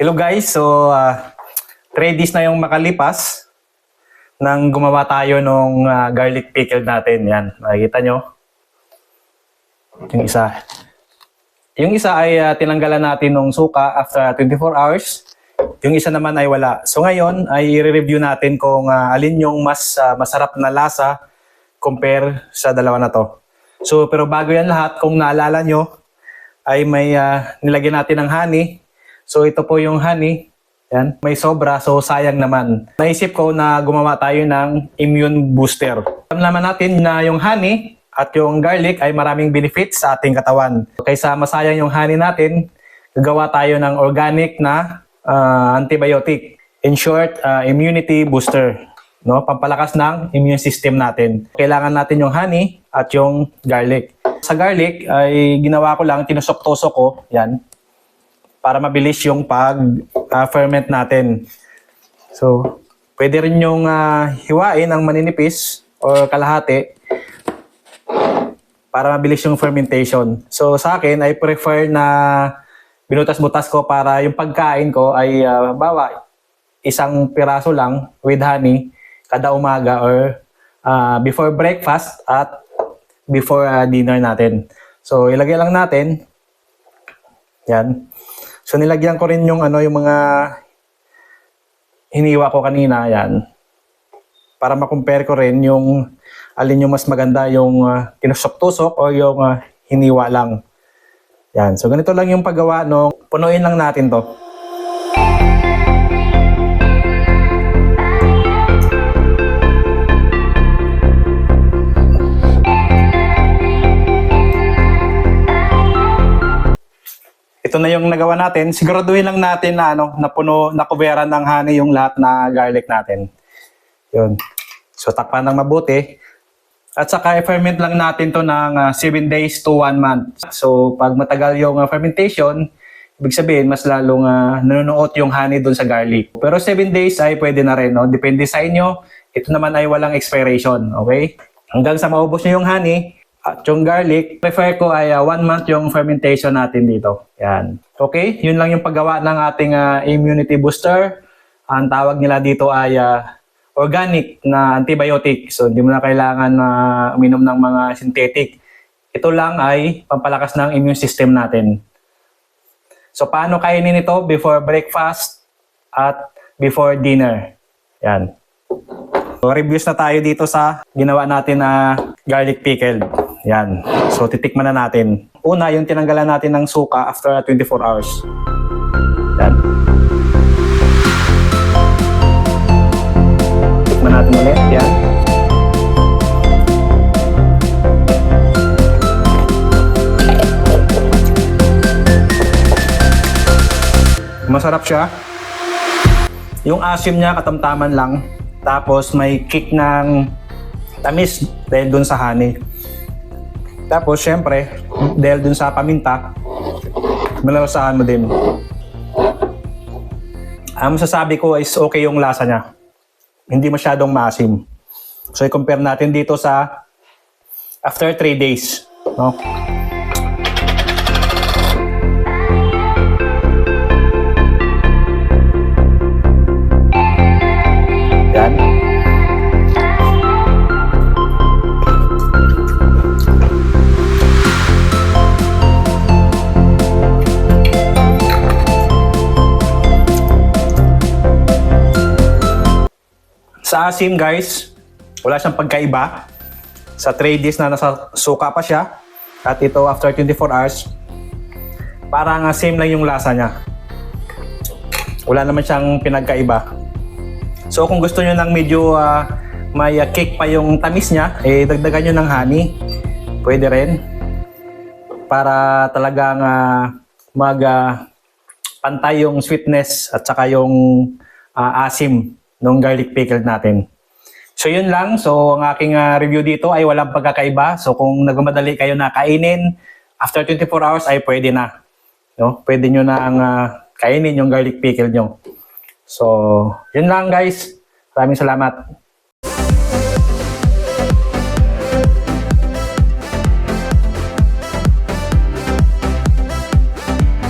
Hello guys, so 3 days na yung makalipas nang gumawa tayo ng garlic pickle natin. Yan, makikita nyo. Yung isa. Yung isa ay tinanggalan natin ng suka after 24 hours. Yung isa naman ay wala. So ngayon ay i-review natin kung alin yung mas masarap na lasa compare sa dalawa na to. So pero bago yan lahat, kung naalala nyo, ay may nilagyan natin ng honey. So ito po yung honey. Yan, may sobra, so sayang naman. Naisip ko na gumawa tayo ng immune booster. Alam naman natin na yung honey at yung garlic ay maraming benefits sa ating katawan. Kaysa masayang yung honey natin, gagawa tayo ng organic na antibiotic. In short, immunity booster. No? Pampalakas ng immune system natin. Kailangan natin yung honey at yung garlic. Sa garlic ay ginawa ko lang, tinusok-tusok ko. Yan. Para mabilis yung pag-ferment natin. So, pwede rin yung hiwain ang maninipis o kalahati para mabilis yung fermentation. So, sa akin, I prefer na binutas-butas ko para yung pagkain ko ay bawa isang piraso lang with honey kada umaga or before breakfast at before dinner natin. So, ilagay lang natin. Yan. So nilagyan ko rin yung yung mga hiniwa ko kanina, yan. Para ma-compare ko rin yung alin yung mas maganda, yung tinusok-tusok o yung hiniwa lang. Yan. So ganito lang yung paggawa no. Punuin lang natin 'to. Ito na yung nagawa natin. Siguraduhin lang natin na napuno, nakuberan ng honey yung lahat na garlic natin. Yun. So takpan ng mabuti. At saka i-ferment lang natin to ng 7 days to 1 month. So pag matagal yung fermentation, ibig sabihin mas lalong nanunuot yung honey dun sa garlic. Pero 7 days ay pwede na rin, no? Depende sa inyo. Ito naman ay walang expiration, okay? Hanggang sa maubos nyo yung honey, at yung garlic, prefer ko ay 1 month yung fermentation natin dito. Yan. Okay, yun lang yung paggawa ng ating immunity booster. Ang tawag nila dito ay organic na antibiotic. So, hindi mo na kailangan uminom ng mga synthetic. Ito lang ay pampalakas ng immune system natin. So, paano kainin ito before breakfast at before dinner? Yan. So, reviews na tayo dito sa ginawa natin na garlic pickle. Yan. So, titikman na natin. Una, yung tinanggalan natin ng suka after 24 hours. Yan. Tikman natin ulit. Yan. Masarap siya. Yung asim niya, katamtaman lang. Tapos, may kick ng tamis dahil dun sa honey. Tapos, syempre, dahil dun sa paminta, malawasaan mo din. Ang masasabi ko is okay yung lasa niya. Hindi masyadong maasim. So, i-compare natin dito sa after 3 days. No? Yan. Sa asim guys, wala siyang pagkaiba. Sa 3 days na nasa suka pa siya. At ito after 24 hours, parang same lang yung lasa niya. Wala naman siyang pinagkaiba. So kung gusto nyo ng medyo may kick pa yung tamis niya, dagdagan nyo ng honey. Pwede rin. Para talagang pantay yung sweetness at saka yung asim ng garlic pickle natin. So yun lang. So ang aking review dito ay walang pagkakaiba. So kung nagmamadali kayo na kainin, after 24 hours ay pwede na. No? Pwede nyo na ang kainin yung garlic pickle nyo. So yun lang guys. Maraming salamat.